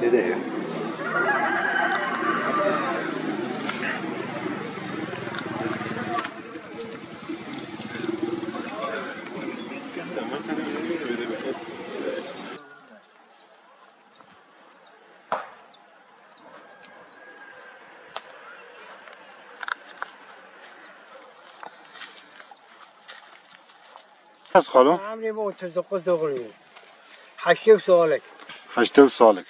سیده از خالو؟ عمری با تزقو زغلی 80 سالک 80 سالک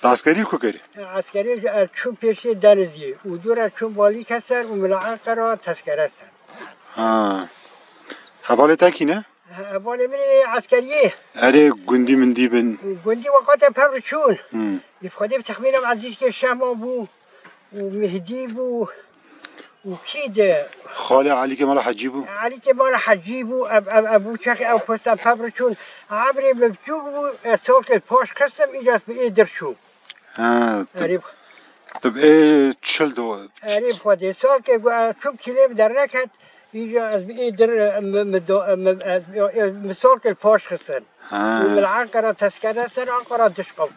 عسکری کو کری؟ عسکری چون پیشی دنزی و دور چون بالی کسر و ملاعن قرار تذکره سن حواله تکی نه؟ حواله من عسکریه اره گندی مندی بن گندی وقت پبر چون یفخدی بتخمینم عزیز که شما بو و مهدی بو و كده خاله علي كمال حجي بو علي كمال حجي بو ابو شيخ او فستان فبرشون عبري ببجوك بو سوق البوش قسم اجاز بقدر شو طب ايه تشل دو قريب خدي سوق شو كليب دركت اجاز بقدر مسوق البوش قسم ومن العنقرة تسكنة سنة عنقرة تشقب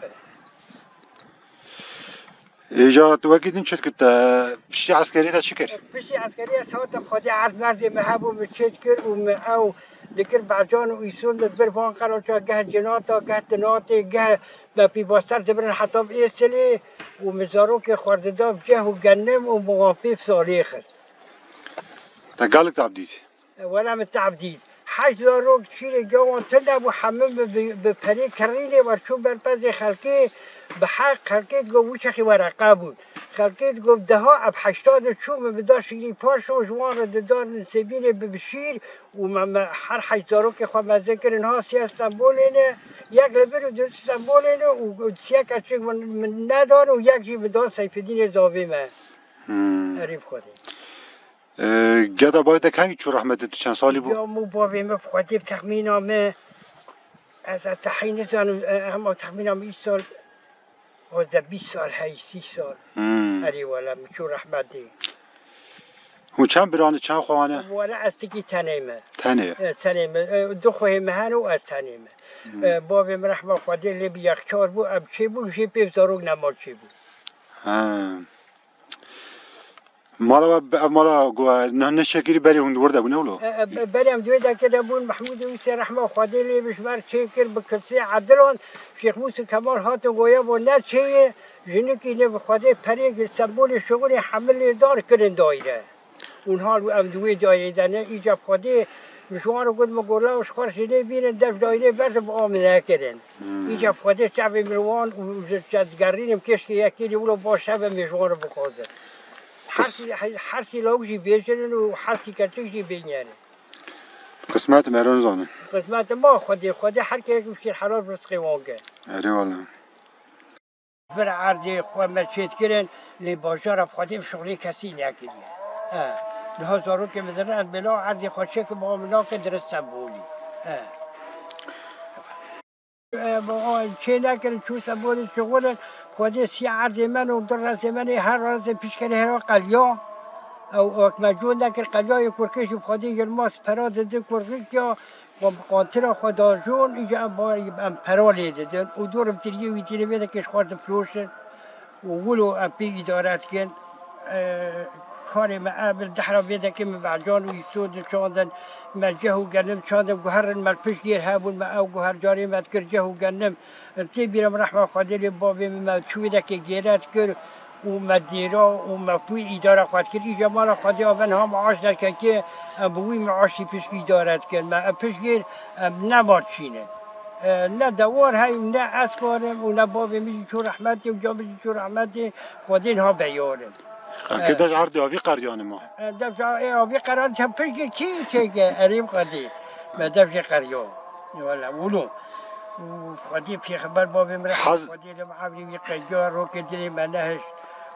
ایجا تو وقتی چت کت بشی عسکری تا چی کرد؟ بشی عسکری ساعت خودی عرض مردی مهابو میچت کرد و او دکر بعجان و ایسون دبر وان قرار چه گه جناتا گه تناتی گه با پیباستر دبرن حتی ایسلی و مزارو که خوردداب جه و گنم و موافیف سالیخ تا قالك تعبديت ولا متعبدید 8000 روز شیل جوان تنب و حمم بپری کریلی و چون برپز خلقی به حق خلقیت گو وچخی ورقه بود خلقیت گو ده ها اب 80 چوم بدار شیری پاش و جوان را ددار نسبیل ببشیر و هر 8000 که خواه مذکر اینها سی استنبول اینه یک لبر و دو استنبول اینه و سی کچک من ندار و یک جی بدار سیفدین زاوی من عریف خودی گدا باید کنی چون رحمت تو چند سالی بود؟ یا مو بابی ما خودی تخمینامه از تحین زنم هم تخمینام 20 سال و 20 سال 30 سال علی والا چون رحمت دی هون چند برانه چند خوانه؟ والا از تکی تنیمه تنیمه دو خواه مهن و از تنیمه بابی من رحمت خودی لب یخچار بود اب چه بود چه پیف داروگ نمار چه بود مالا نه شکری بری هون ورده بونه ولو بریم دوی دکه بون محمود ویسی رحمه خواده لیبش بر چه کر بکرسی عدلان شیخ موسی کمال هات و گویا و نه چه جنکی نه خواده پری سمبول شغل حمل دار کردن دایره اونها رو ام دوی دایره دنه ایجاب خواده مشوار رو گفت مگولا و شخار شده بینن دف دایره برد با آمنه کردن ایجاب خواده شعب مروان و جدگرینم کش که یکی لیولو با شب مشوار رو بخوازه حرسی لاوشی بیشترین و حرسی کچکشی بینیاره قسمت مرون زانه قسمت ما خودی هر که یک بشیر حلال رزقی وانگه اره والا بر عرضی خواه مرچید کرن لی باشار خودی شغلی کسی نکریه نه زارو که مدرن بلا عرضی خوشه که معاملا که درست سمبولی چه نکرن چون سمبولی شغلن خودی سی عرض من و در رز من هر رز پیش کنه هر قلیا او مجبور نکر قلیای کرکش خودی یلماس پراد ده کرکش یا قانتر خدا جون اینجا ام پرالی دادن و دورم تریه وی تیلی بیده کش خورد فروشن و ولو ام پی ادارت کن کاری ما قبل دحرا بیده که من بعجان و یسود چاندن ما جهو گنم چاندم گوهر مال پیش گیر هبون ما او گوهر جاری مد کر جهو گنم تی بیرم رحمه خدا لی بابی ما چویده که گیرت کر و مدیرا و مپوی اداره خواهد کرد اینجا مالا خواهدی آبن ها معاش نکن که بوی معاشی پیشگی دارد کرد ما پیشگیر نماد چینه نه دوار های نه اسکارم و نه بابی میشی چون رحمتی و جا میشی چون رحمتی خواهدین ها بیارد که داشت عرض آوی قریان ما دفع آوی قریان چه پیشگیر کی چه که عریم خواهدی ما دفع قریان والا ولو خواهدی پیخبر بابی مرحب خواهدی لمحابی قیار رو که دلی منهش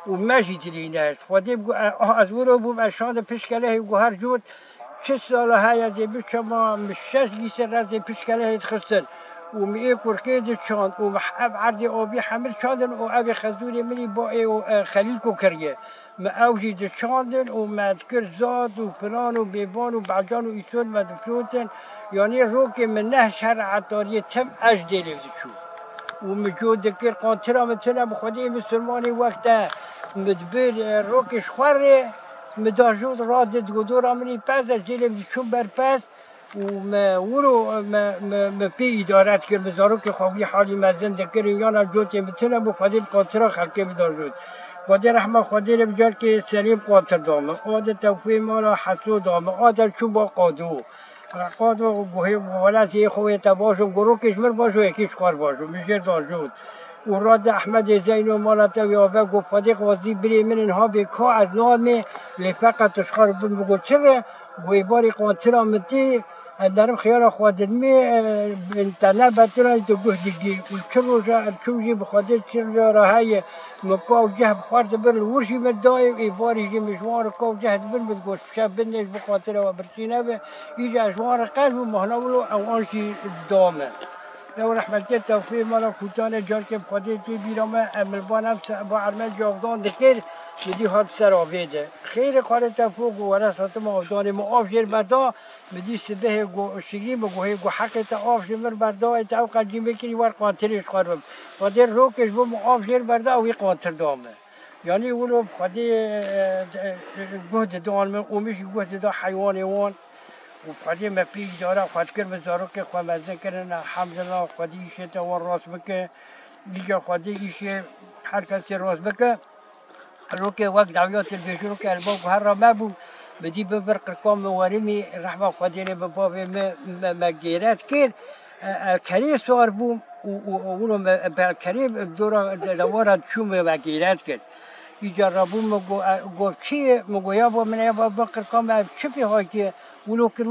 و ماشي تليناش خودي أزوره بوم أشان بيشكله وجهر جود شو ساله هاي زي بيشما مش شاش جيسر زي بيشكله يتخسن ومئة كركيد شان ومحب عرضي أبي حمل شاندن وأبي خزوني مني باقي وخليلكو كريه ما أوجد شاندن وما ذكر زاد وفلان وبيبان وبعجان ويسود ما دفلوتن يعني روكي من نهش هر عطارية تم أجدلي بتشوف ومجود ذكر قانترا مثلا بخدي مسلماني وقتها مدبر روكش خوره مداجود رادت قدورا مني پس جلب چون بر پس وما ورو ما بي ادارات كر مزارو که خوابی حالی مزن ذکر یانا جوت مثلا بخدي قانترا خلقه مداجود خدي رحمه خدي ربجار که سلیم قانتر دامه آده توفیه مالا حسو دامه آده چون با قادو قادو گوهی ولا سی خوی تباشم گرو کشمر باشو یکیش خار باشو میشه داجود و راد احمد زینو مالت ویابه گو فدی قاضی بری من اینها بکا از نامه لفقط تشخار بون بگو چرا گوی باری قانتر آمدی درم خیال خودت می انترنت بطران تو گوه دیگی و چه روزا چوزی بخاطر چه راهی مکاو جهب خارد بر ورشی مدای ای باری جی مشوار کاو جهد بر بدگوش شب بندش بخاطر و برسینه به ایجا اشوار قلب و مهنولو اوانشی دامه لو رحمت توفیق مالا کوتان جان که بخاطر تی بیرامه امربانم با عرمه جاودان دکر بدی هات سر آویده خیر کار توفیق و ورسات ما آفدان ما آف جر بردا بدی سبه گو شگری بگوه گو حق تا آف جمر بردا تا قدیم بکنی ور قانترش قرب قادر روکش بم آف جر بردا وی قانتر دامه یعنی ولو خدي جهد دان ومش جهد دا حيوان وان وخدي ما في دارا خد كر مزاروك خو ما ذكرنا الحمد لله خدي شتا والراس بك بيجا خدي شيء حركة الراس بك روك وقت دعوات البشروك الباب هرا ما بو بدي ببرق قام ورمي رحمة خدي بباب ما جيرات كير الكريم صار بو ولو بالكريم الدورة دوارة شو ما جيرات كير يجربوا مگو چیه مگو یا با من یا با بکر کام چپی های که ولو کر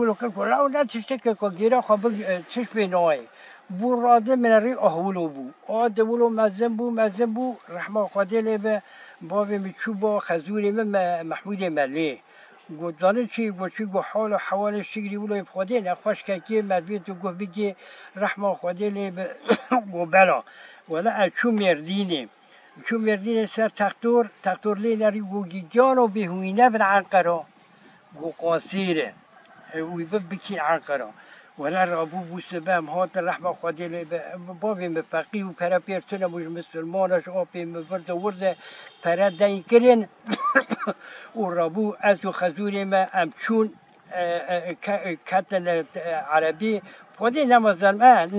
لا لا تشتكي که گیرا خب چش بینای بو راده من ری اهولو بو آد ولو مزن بو رحمه خدای له باب میچوبا خزوری من محمود ملی گو دانه چی گو حال و حوال شگری ولو خدای نخوش که مدبیت گو بگی رحمه خدای له گو بلا ولا چو مردینه چون مردین سر تختور لی نری گوگی جانو بهوینه بر عنقرا گو قاصیره وی بکین عنقرا ولا رابو بوسبام هات الرحمه خدای لی بابی مفقی و پرا پیرتونه مش مسلمانش آبی مبرد ورده پرا دین کرن و رابو از و خزوری ما امچون کتن عربی خدای نمازن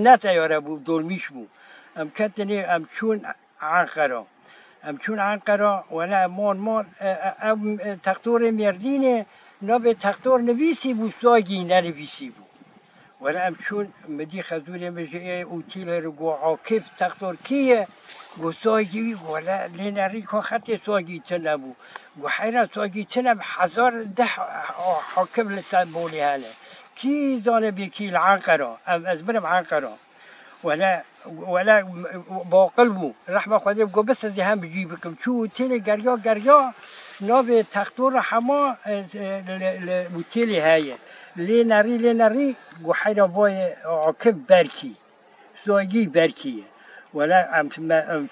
نتیاره بود دلمیش بود ام کتنی امچون عنقرا چون عنقرا ولا مان تختور مردینه نبی تختور نویسی بود ساگی ننویسی بود ولا چون مدی خزوری مجیه اوتیل رو گو عاکف تختور کیه گو ساگی ولا لنری که خطی ساگی تنبو گو حیران ساگی تنب 1010 حاکم لسان بولی هاله کی زانه بکی العنقرا از برم عنقرا ولا باقلبو رحمه خدای بگو بس از هم بجیبکم چو تیل گریا ناب تختور حما تیل هایه لی نری گو حیرا بای عاقب برکی سواگی برکیه ولا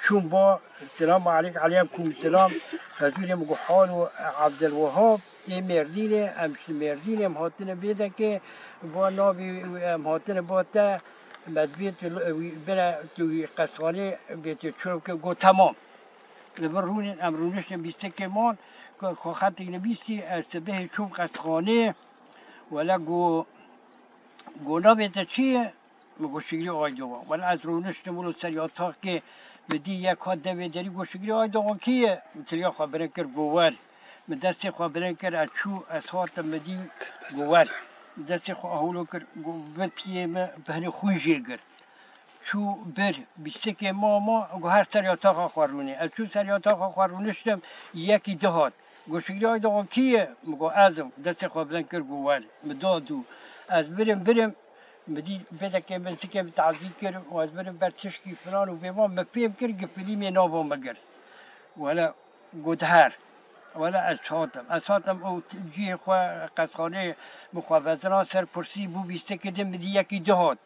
چون با السلام علیکم علیکم السلام خزوری مگو حال و عبدالوهاب مردینه مهاتن بیده که با نابی مهاتن باته مدبیت بنا توی قصوانه بیت چرب که گو تمام لبرون امرونش نبیسته که مان که خواهد نبیستی سبه چوب قصوانه ولا گو نبیت چیه مگو شگری آیدوان ولا از رونش نمولو سریعتا که بدی یک ها دوی داری گو شگری آیدوان کیه مثل خبرن کر گوور من دستی خبرن کر اچو از هارتم مدی گوور دستی خو اهولو کر بد پیه بهنی خوی جگر چو بر بیسته که ما گو هر سریعتا خوارونه از چو سریعتا خوارونشتم یکی دهات گو شگری آیدوان کیه مگو ازم دستی خبرن کر گوور مدادو از برم بدي بدك من سكب تعزيز كر وازبر برتشكي فلان وبيوم ما فيهم كر قفلي من نوبه مجر ولا جدهار ولا أصواتم أو تجي خوا قصانة مخابزنا سر كرسي بو بيستك دم بدي يكي جهاد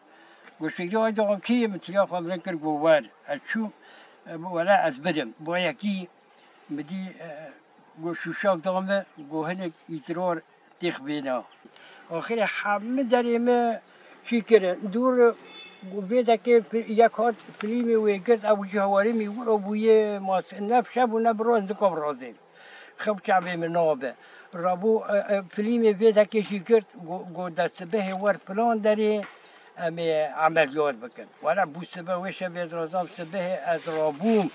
وشجوا هذا كي مثل خوا بنكر جوار أشوف ولا أزبرم بوياكي بدي وشوشاف دامه وهنك إضرار تخبينا آخر حمد دريمه شكرا دور بیده که یک هات فیلمی وی کرد او جهواری میگور او بوی ماس نف شب و نب روز دکم رازیم خب شعبی منابه رابو فیلمی بیده که شی کرد گو دست به ور پلان داری امی عملیات بکن ولی بو سبه ویشه بید رازم سبه از رابوم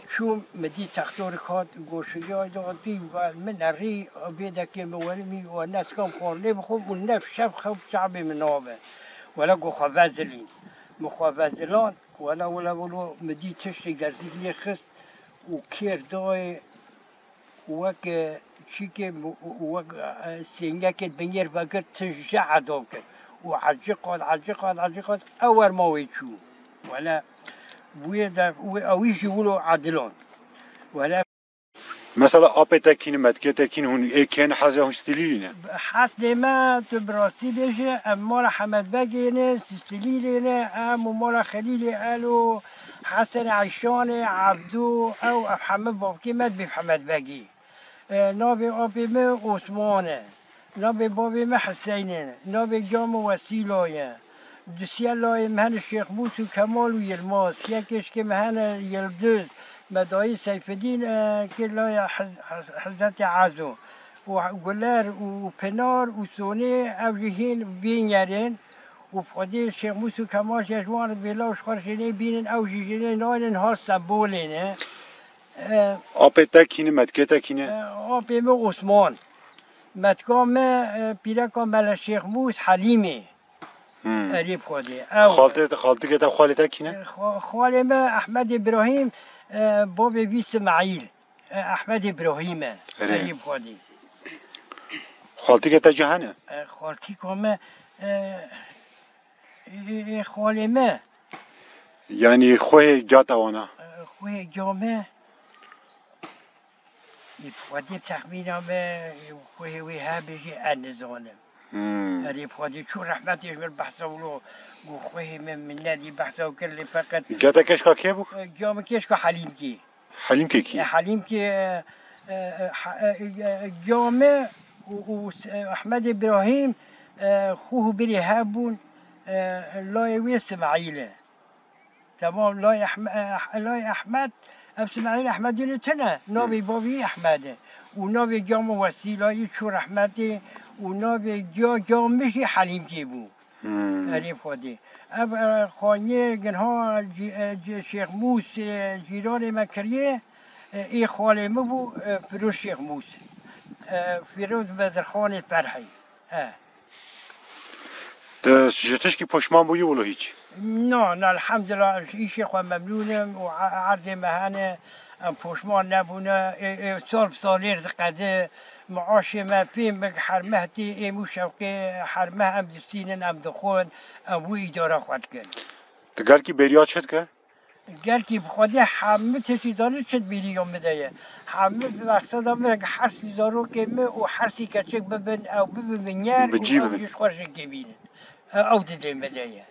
چون مدی تختار خود گوشیای دادی و من ری بیده که مولمی و نسکم خورنه بخوب و نف شب خب شعبی منابه ولا گو خوازلین مخوازلان ولا مدی تشتی گردی لی خست و کیر دای وک چی که وک سینگه که بنیر بگر تشجع عدو کرد و عجقاد اول ماوی چو ولا بويدا اويش يقولوا عدلون ولا مثلا آب تکین مدکه تکین هون ایکن حزه هون استلیلینه حسن ما تبراسي بيجي مال حمد باقينا استليلنا مال خليل قالوا حسن عشاني عبدو او محمد بابكي مد بحمد باقي نابي ابي ما عثمانه نابي بابي ما حسينه نابي جام وسيلايه دوسیالای مهن شیخ موسی کمال و یلماس یکیش که مهن یلدوز مدعی سیفدین که لای حضرت عزو و گلر و پنار و سونه او جهین بینیرین و خودی شیخ موسی کمال جوان بیلاش خورشینه بینن او جهین ناین ها سبولینه آب تکین مدکه تکینه آب ما عثمان مدکام پیرکام مل شیخ موس حلیمه قریب خودی خالتی که تا خالی تکینه خاله ما احمد ابراهیم باب بی اسماعیل احمد ابراهیم قریب خودی خالتی که تا جهانه خالتی که خاله ما یعنی خواه جات وانا خواه جامه خودی تخمینم خواه وی ها بجی انزانم قریب خودی چون رحمتش بر بحثا ولو خواه من ندی بحثا کرد فقط جاتا کشکا که بو؟ جام کشکا حلیم کی حلیم که کی؟ حلیم کی جامه و احمد ابراهیم خوه بری هابون لای وی اسماعیله تمام لای احمد اسماعیل احمد نتنه نابی بابی احمده و نابی جام وسیلایی چون رحمتی و نابی جامشی حلیم کی بو قریب خودی اب خانه گنها شیخ موس جیران مکریه ای خاله ما بو فیروز شیخ موس فیروز بدرخان فرحی جتش که پشمان بویی ولو هیچ نه الحمدلله ایشی خواه ممنونم و عرض مهنه پشمان نبونه سال قده معاش ما فين بك حرمهتي ايمو شوقي حرمه ام دسينن ام دخون ام وي اداره خود کن تقال کی بريات شد که؟ قال کی بخوده حمه تشي داره شد بيريوم بدايه حمه بمقصد ام حرسي دارو كمه و حرسي كچك ببن او ببن يار بجيب ببن خورش كبينن او تدين بدايه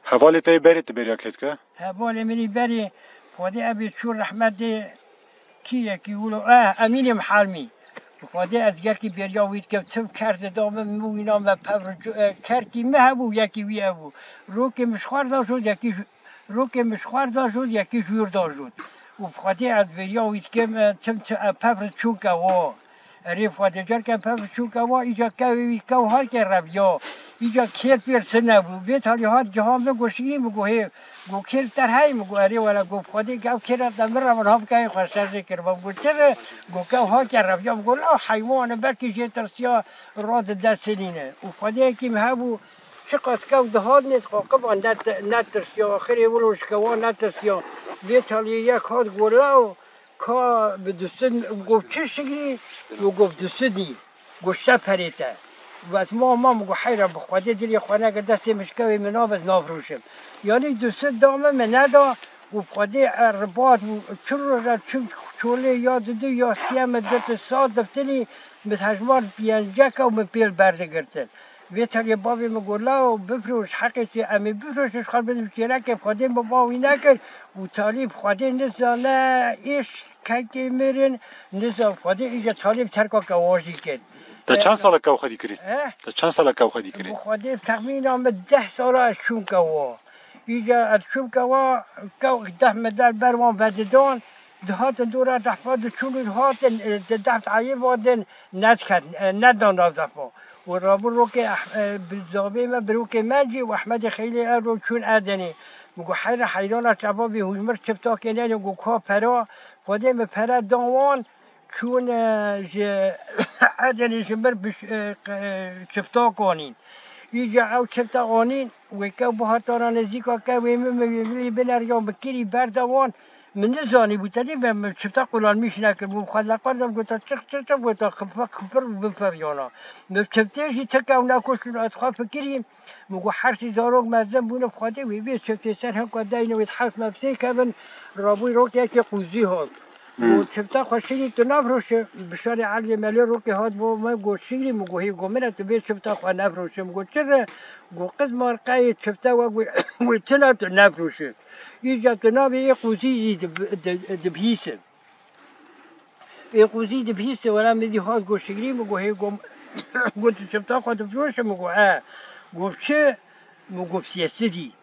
حواله تي بريت بريات كد که؟ حواله مني بري خوده ابي شور رحمتي كي يقولوا امين محالمي خواده از یکی بیاوید که تم کرده دامه موینام و پبر کردی مه بو یکی وی بو رو که مشخار داشت یکی رو که مشخار داشت یکی جور داشت و خواده از بیاوید که تم پبر چوکه و ریف خواده جر که پبر چوکه و ایجا که ها که ربیا ایجا کل پیرسه نبود بیت حالی ها جهان بگوشیری بگوه گو کل در های مگو اری ولا گو خودی گو کل دمر من هم که خوشش کرد گو چرا گو که ها کرد یا گو لا حیوان برکی جتر سیا راد دستینه و خودی که مهبو چقدر که دهات نیت قبل نتر سیا آخری ولوش که وان نتر سیا بیت حالی یک هات گو لا که بدوستن گو چه شکلی و گو بدوستنی گو شپریته و از ما مگو حیرا بخواده دلی خانه که دستی مشکوی منابز نافروشم یعنی دوست دامه من ندا و بخواده رباط و چوله یا دو یا سیام دت ساد دفتری متحجمار بیانجک و مپیل برده گرتن ویتر یه بابی مگولا و بفروش حقی چه امی بفروشش خواهد بدم چیره که بخواده مباوی نکرد و طالب بخواده نزانه ایش که میرن نزان بخواده ایجا طالب ترکا کواشی کرد تا چند سال که خودی کردی؟ تا چند سال که خودی کردی؟ خودی تقریبا 10 سال از شوم که و اینجا از شوم که و ده مدل بروان بددان دهات دوره دفعات چون دهات دفعت عیب وادن ندان دفعه و رابر رو که بزابه ما برو که مجی و احمد خیلی رو چون ادنی مگو حیران شبابی هجمر چفتا کنه مگو که پرا خودی به پرا داوان چون ادنی شمر چفتا کنین اینجا او چفتا کنین و که بهاتان نزدیکا که ویمی بنریان بکری بردوان من نزانی بود تدی به چفتا قلال میش نکرد و خود لقاردم گفت چق گفت خبر بفریانا من چفتهشی تکاو نکشون از خواه فکریم مگو حرسی زاروگ مزدم بونه بخواده وی بید چفته سر هم که داینه وید حس مفسه که من رابوی رو که قوزی هاد و چفتا خوشیلی تو نفروشه بشار علی ملی رو که هاد با من گو شیری مگو هی گو منه تو بید چفتا خواه نفروشه مگو چرا گو قسم ارقای چفتا و تنا تو نفروشه اینجا تو نابه ای قوزی دبهیسه ای قوزی دبهیسه ولی میدی هاد گو شیری مگو هی گو تو چفتا خواه نفروشه مگو گو چه مگو سیاستی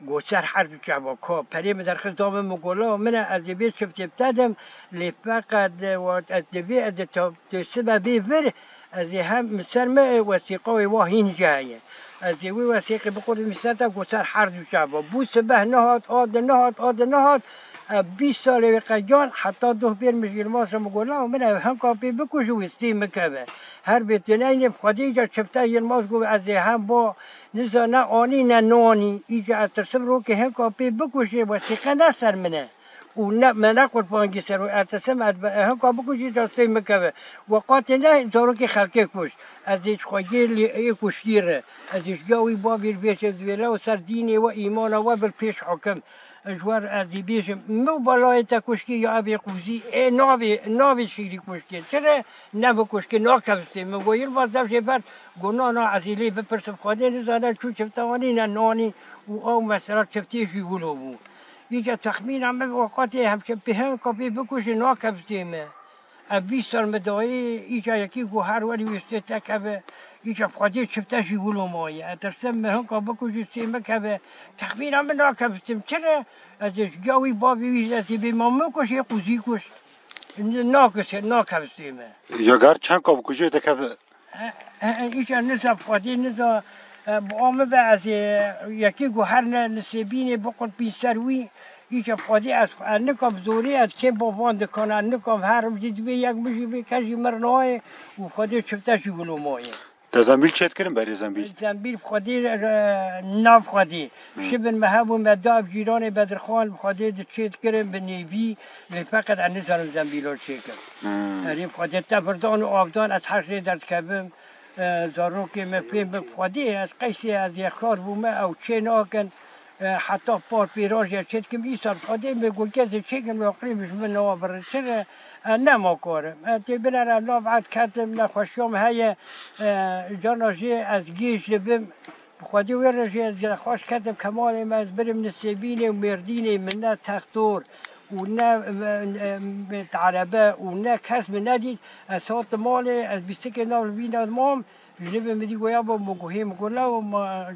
گو سر حرف جواب که پریم در خدام مگولا من از بیت شفت ابتدم لفقد و از دبی از سبب بر از هم سر ما وثیقه واهین جایه از وی وثیقه بقول مثلا گو سر حرف جواب بو سبه نهاد آد نهاد 20 سال قیان حتی دو بیر مشکل ماست مگولا من هم کافی بکوش و استی مکبه هر بیت نیم خودی جا شفته یه ماست گو از هم با نزا نه آنی نه نانی ایجا از ترسم رو که هم کافی بکوشه وثیقه نسر منه و نه من قربانگی سر و ارتسم هم کافی بکوشه تا استی مکبه وقات نه زارو که خلقه کش از ایش خواهی کشتیره از ایش گاوی با بیر پیش زویره و سر دینه و ایمان و بر پیش حکم جوار از بیشم مو بالای تا کشکی یا ابی قوزی ناوی شیری کشکی چرا نبا کشکی ناکفته مگویر باز دفشه بر گناه نا عزیلی بپرسم خواهده نزانه چون چفتوانی نه نانی و او مثلا چفتیشی گلو بود اینجا تخمین همه وقتی همچه پهن کپی بکشه ناکفته ما 20 سال مدعی اینجا یکی گوهر ولی وسته تکبه اینجا خواهده چفتشی گلو مایه اترسم مهن که بکشه سیمه که تخمین همه ناکفتم چرا از جاوی بابی ویز از بی مامو کشه قوزی کش ناکفتم یا گر چند که بکشه تکبه اینجا نزا خواهده نزا بامه به از یکی گوهر نسبینه بقل بی سروی اینجا خواهده از نکام زوری از که بابان دکنه نکام هر دید به یک مشی به کشی مرنای و خواهده چفتشی گلو مایه تا زنبیل چت کردم برای زنبیل؟ زنبیل خواهده ناف خواهده شبن مهب و مداب جیران بدرخوان خواهده چت کردم به نیوی فقط انزارم زنبیل رو چت کردم خواهده تفردان و آبدان از حشر درد کبم زارو که مفیم بخواهده از قیسی از یخار بومه او چه ناکن حتی پار پیراج یا چت کم ایسان خواهده بگو کسی چه کن و اقریبش من نوابر چرا نما کارم تی بنر ناف عد کتم نخوشیام های جاناجی از گیش لبم خواهده ورنجی از خوش کتم کمال ما از برم نسیبینه و مردینه من نه تختور و نه عربه و نه کس من ندید از ساعت ماله از بیسته که ناف بین از مام جنبه مدی گویا با مگوهی مگولا و ما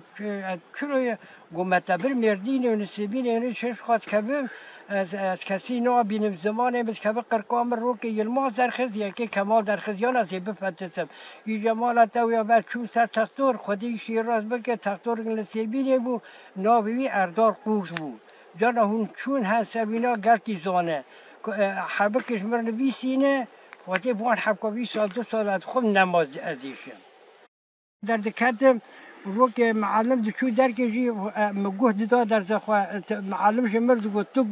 چرا گو متبر مردینه و نسیبینه اینه چش خواهد کبم از کسی نوع بینم زمانه بس که قرقام رو که یلماز درخز یا که کمال درخز یا نزی بفتسم ای جمال تاویا بعد چون سر تختور خودی شیراز بکه تختور نسیبینه بو ناوی اردار قوس بود جانا هون چون هست سبینا گلکی زانه حبکش مرن بیسینه خودی بوان حبکا 20 سال 2 سال از خود نماز ازیشم در دکتم رو که معلم دشو درکشی مگوه دیدا در زخوا معلمش مرد گفت تو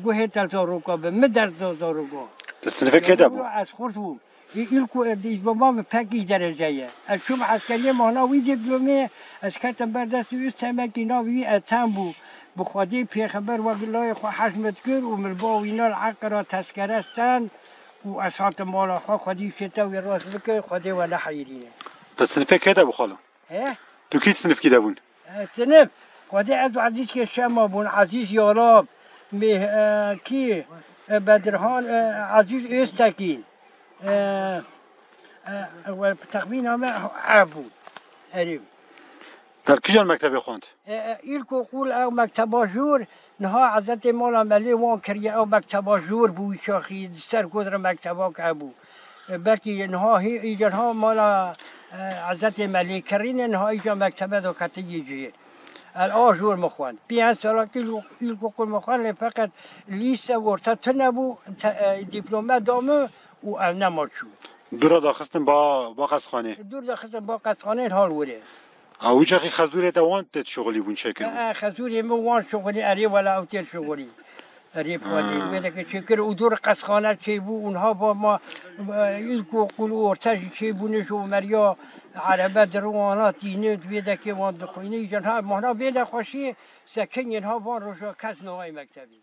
گوه تلزارو که به مدر زارو که تصنیفه که دبو؟ از خورد بود ایلکو دیز با ما پکی درجه از شما عسکری مانا وی دیپلومه از کتم بردست وی سمکی ناوی اتم بود بخوادی پیغمبر و گلای خو حشمت کرد و مربا و اینا العقل را تذکره استن و اسحات مالا خودی شتا و راست بکه خودی ولا حیرینه تصنیفه که دبو خالو؟ تو کی تصنیف کی دبون؟ صنف خودی از عزیز که شما بون عزیز یاراب کی بدرهان عزیز استکین و تقوین همه عبود اریم در کجا مکتب خوند؟ ایلکو قول او مکتبا جور نها عزت مالا ملی وان کریه او مکتبا جور بوی شاخی سر گذر مکتبا که ابو بلکه نها ایجانها مالا عزت ملی کرین نها ایجان مکتبه دو کتی جویر الان جور مخوان 5 سالا ایلکو قول مخوان فقط لیست ورتا تنبو دیپلومه دامه و او نماد شد دورا داخستن با قصخانه دور داخستن با قصخانه حال وره او چه خزوره دوان تت شغلی بون شکل خزوری موان شغلی اری ولا اوتیل شغلی اری فادی ولی که چکر او دور قصخانه چی بو اونها با ما ایلکو قلو ارتش چی بونش و مریا عربه دروانات دینه ویده که وان دخوینه جنها مهنا بین خوشی سکنین ها وان روشا کس نوای مکتبی